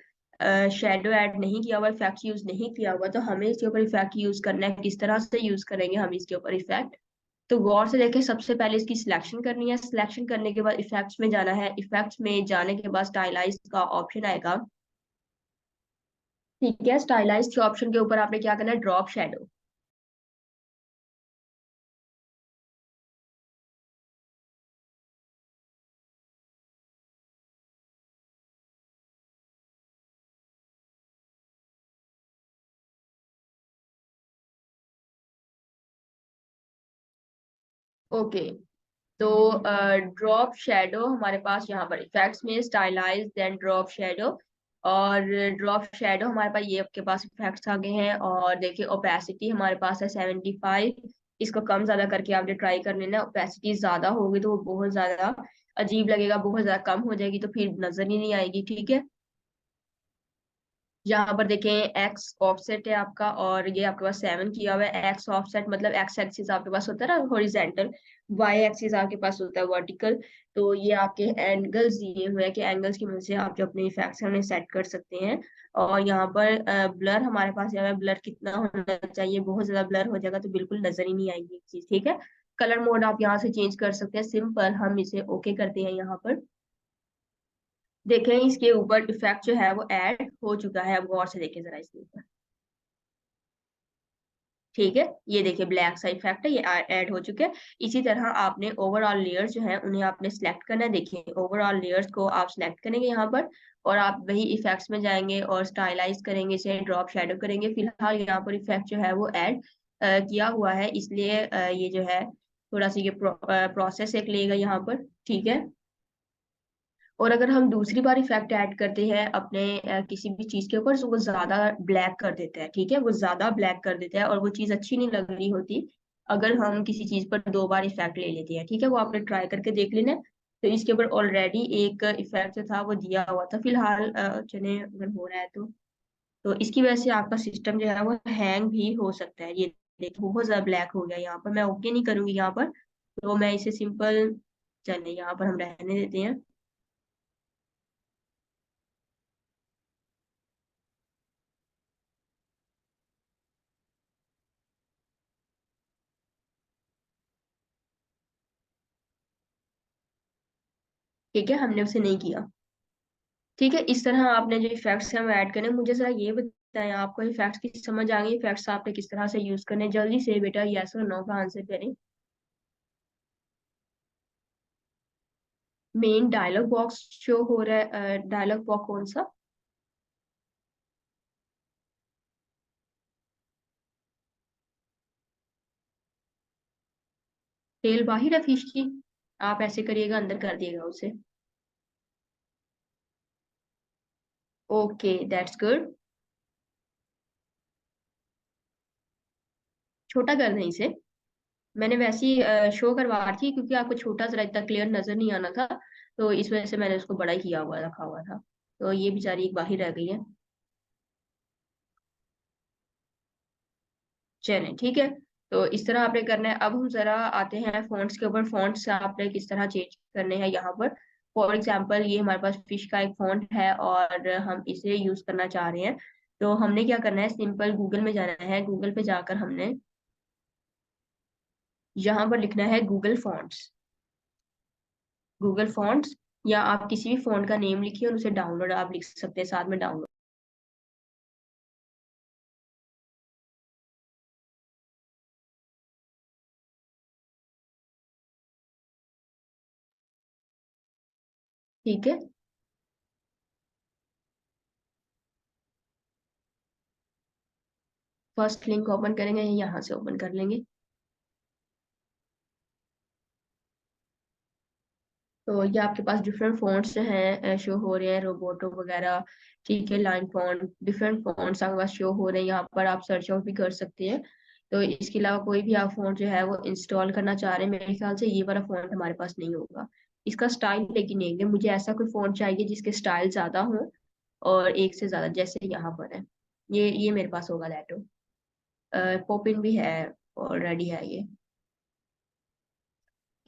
शेडो ऐड नहीं किया हुआ, इफेक्ट यूज नहीं किया हुआ, तो हमें इसके ऊपर इफेक्ट यूज करना है। किस तरह से यूज करेंगे हम इसके ऊपर इफेक्ट, तो गौर से देखें। सबसे पहले इसकी सिलेक्शन करनी है, सिलेक्शन करने के बाद इफेक्ट्स में जाना है। इफेक्ट्स में जाने के बाद स्टाइलाइज का ऑप्शन आएगा, ठीक है। स्टाइलाइज के ऑप्शन के ऊपर आपने क्या करना है, ड्रॉप शेडो। ओके, तो ड्रॉप शेडो हमारे पास यहाँ पर इफेक्ट्स में स्टाइलाइज देन ड्रॉप शेडो। और ड्रॉप शेडो हमारे पास ये आपके पास इफेक्ट्स आ गए हैं। और देखिए, ओपेसिटी हमारे पास है 75। इसको कम ज्यादा करके आपने ट्राई कर लेना। ओपेसिटी ज्यादा होगी तो वो बहुत ज्यादा अजीब लगेगा, बहुत ज्यादा कम हो जाएगी तो फिर नजर ही नहीं आएगी, ठीक है। यहाँ पर देखें, एक्स ऑफसेट है आपका, और ये आपके पास 7 किया हुआ है। एक्स ऑफसेट मतलब एक्स एक्सिस आपके पास होता है ना हॉरिजेंटल, वाई एक्सिस आपके पास होता है वर्टिकल। तो ये आपके एंगल्स दिए हुए हैं कि एंगल्स की मदद से आप जो अपने इफेक्ट्स हैं उन्हें सेट कर सकते हैं। और यहाँ पर ब्लर हमारे पास यहाँ है, ब्लर कितना होना चाहिए, बहुत ज्यादा ब्लर हो जाएगा तो बिल्कुल नजर ही नहीं आएगी चीज, ठीक है। कलर मोड आप यहाँ से चेंज कर सकते हैं, सिंपल। हम इसे ओके करते हैं यहाँ पर। देखें, इसके ऊपर इफेक्ट जो है वो ऐड हो चुका है, अब गौर से देखें जरा इसके ऊपर। ठीक है, ये देखिए ब्लैक सा इफेक्ट है, ये ऐड हो चुके हैं। इसी तरह आपने ओवरऑल लेयर्स जो है उन्हें आपने सेलेक्ट करना है। देखिए ओवरऑल लेयर्स को आप सेलेक्ट करेंगे यहाँ पर, और आप वही इफेक्ट्स में जाएंगे और स्टाइलाइज करेंगे, इसे ड्रॉप शेडो करेंगे। फिलहाल यहाँ पर इफेक्ट जो है वो ऐड किया हुआ है, इसलिए ये जो है थोड़ा सा ये प्रोसेस एक लेगा यहाँ पर। ठीक है, और अगर हम दूसरी बार इफेक्ट ऐड करते हैं अपने किसी भी चीज के ऊपर, तो वो ज्यादा ब्लैक कर देता है। ठीक है, वो ज्यादा ब्लैक कर देता है और वो चीज अच्छी नहीं लग रही होती अगर हम किसी चीज पर दो बार इफेक्ट ले लेते हैं। ठीक है, वो आपने ट्राई करके देख लेना है। तो इसके ऊपर ऑलरेडी एक इफेक्ट था वो दिया हुआ था। फिलहाल चले अगर हो रहा है तो इसकी वजह से आपका सिस्टम जो है वो हैंग भी हो सकता है। ये देखो बहुत ज्यादा ब्लैक हो गया यहाँ पर, मैं ओके नहीं करूंगी यहाँ पर, तो मैं इसे सिंपल, चले यहाँ पर हम रहने देते हैं। ठीक है, हमने उसे नहीं किया। ठीक है, इस तरह आपने जो इफेक्ट्स हैं वो ऐड करने। मुझे जरा ये बताएं, आपको इफेक्ट्स की समझ आ गई? इफेक्ट्स आपने किस तरह से यूज करने, जल्दी से बेटा यस और नो का आंसर करें। मेन डायलॉग बॉक्स शो हो रहा है, डायलॉग बॉक्स कौन सा? टेल बाहिर है फिश की, आप ऐसे करिएगा अंदर कर दिएगा उसे। Okay, that's good. छोटा कर दें इसे, मैंने वैसी शो करवा रही थी क्योंकि आपको छोटा जरा इतना क्लियर नजर नहीं आना था, तो इस वजह से मैंने उसको बड़ा ही किया हुआ रखा हुआ था। तो ये बेचारी एक बाहर रह गई है। चलें ठीक है, तो इस तरह आपने करना है। अब हम जरा आते हैं फॉन्ट्स के ऊपर। फॉन्ट्स आपने किस तरह चेंज करने हैं यहाँ पर। फॉर एग्जांपल ये हमारे पास फिश का एक फॉन्ट है और हम इसे यूज करना चाह रहे हैं। तो हमने क्या करना है, सिंपल गूगल में जाना है। गूगल पे जाकर हमने यहाँ पर लिखना है गूगल फॉन्ट्स। गूगल फॉन्ट्स, या आप किसी भी फॉन्ट का नेम लिखिए और उसे डाउनलोड आप लिख सकते हैं साथ में, डाउनलोड। ठीक है, फर्स्ट लिंक ओपन करेंगे, यहाँ से ओपन कर लेंगे। तो ये आपके पास डिफरेंट फॉन्ट्स हैं शो हो रहे हैं, रोबोटो वगैरह। ठीक है, लाइन फॉन्ट, डिफरेंट फॉन्ट्स आपके पास शो हो रहे हैं। यहाँ पर आप सर्च आउट भी कर सकते हैं। तो इसके अलावा कोई भी आप फॉन्ट जो है वो इंस्टॉल करना चाह रहे हैं, मेरे ख्याल से ये वाला फॉन्ट हमारे पास नहीं होगा। इसका स्टाइल लेकिन नहीं है, मुझे ऐसा कोई फॉन्ट चाहिए जिसके स्टाइल ज्यादा हो और एक से ज्यादा, जैसे यहाँ पर है। ये मेरे पास होगा लैटो। पोपिन भी है, ऑलरेडी है ये,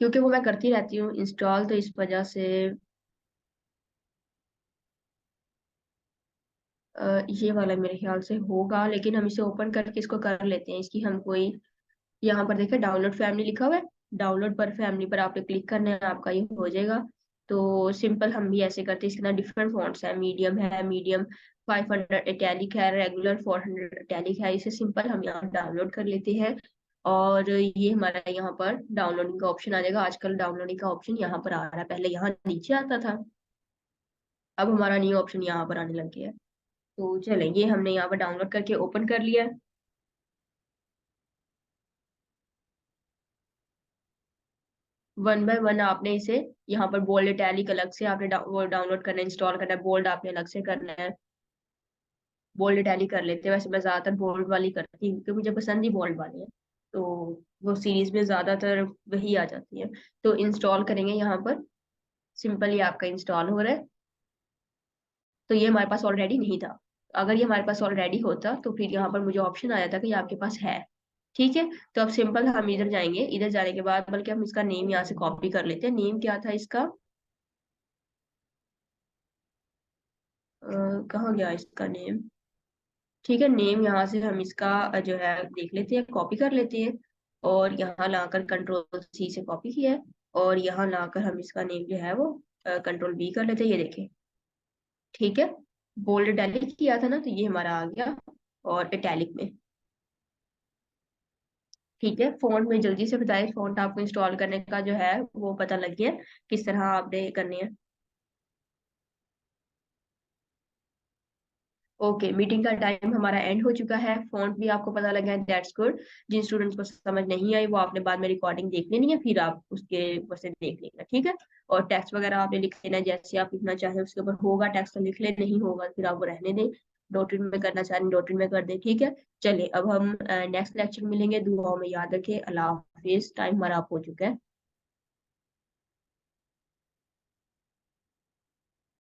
क्योंकि वो मैं करती रहती हूँ इंस्टॉल, तो इस वजह से ये वाला मेरे ख्याल से होगा। लेकिन हम इसे ओपन करके इसको कर लेते हैं। इसकी हम कोई, यहाँ पर देखिए डाउनलोड फैमिली लिखा हुआ है, डाउनलोड पर फैमिली पर आपने क्लिक करना है, आपका ये हो जाएगा। तो सिंपल हम भी ऐसे करते हैं। इसके अंदर डिफरेंट फॉन्ट्स है, मीडियम है, मीडियम 500 इटैलिक है, रेगुलर 400 इटैलिक है। इसे सिंपल हम यहाँ डाउनलोड कर लेते हैं और ये हमारा यहाँ पर डाउनलोडिंग का ऑप्शन आ जाएगा। आजकल डाउनलोडिंग का ऑप्शन यहाँ पर आ रहा है, पहले यहाँ नीचे आता था, अब हमारा न्यू ऑप्शन यहाँ पर आने लग गया है। तो चलें, ये हमने यहाँ पर डाउनलोड करके ओपन कर लिया है। वन बाय वन आपने इसे यहाँ पर बोल्ड इटैलिक अलग से आपने वो डाउनलोड करना है, इंस्टॉल करना है। बोल्ड आपने अलग से करना है, बोल्ड इटैलिक कर लेते हैं। वैसे मैं ज्यादातर बोल्ड वाली करती हूँ क्योंकि मुझे पसंद ही बोल्ड वाली है, तो वो सीरीज में ज्यादातर वही आ जाती है। तो इंस्टॉल करेंगे यहाँ पर, सिंपली आपका इंस्टॉल हो रहा है। तो ये हमारे पास ऑलरेडी नहीं था। अगर ये हमारे पास ऑलरेडी होता तो फिर यहाँ पर मुझे ऑप्शन आया था कि ये आपके पास है। ठीक है, तो अब सिंपल हम इधर जाएंगे, इधर जाने के बाद बल्कि हम इसका नेम यहाँ से कॉपी कर लेते हैं। नेम क्या था इसका, कहाँ गया इसका नेम? ठीक है, नेम यहाँ से हम इसका जो है देख लेते हैं, कॉपी कर लेते हैं। और यहाँ लाकर कंट्रोल सी से कॉपी किया है, और यहाँ लाकर हम इसका नेम जो है वो कंट्रोल बी कर लेते हैं। ये देखें, ठीक है, बोल्ड इटैलिक किया था ना, तो ये हमारा आ गया और इटैलिक में। ठीक है, फ़ॉन्ट में जल्दी से बताएं, फ़ॉन्ट आपको इंस्टॉल करने का जो है वो पता लग गया, किस तरह आपने करनी है। ओके, मीटिंग का टाइम हमारा एंड हो चुका है, फ़ॉन्ट भी आपको पता लगा है, दैट्स गुड। जिन स्टूडेंट्स को समझ नहीं आई वो आपने बाद में रिकॉर्डिंग देख लेनी है, फिर आप उसके ऊपर से देख लेना, ठीक है। और टेक्स्ट वगैरह आपने लिख लेना है, जैसे आप लिखना चाहें उसके ऊपर, होगा टेक्स्ट तो लिख ले, नहीं होगा फिर आप वो रहने दें। डॉटेड में करना चाहें डॉटेड में कर दें, ठीक है। चलिए अब हम नेक्स्ट लेक्चर मिलेंगे, दुआओं में याद रखें, अल्लाह हाफिज, टाइम हमारा अप हो चुका है।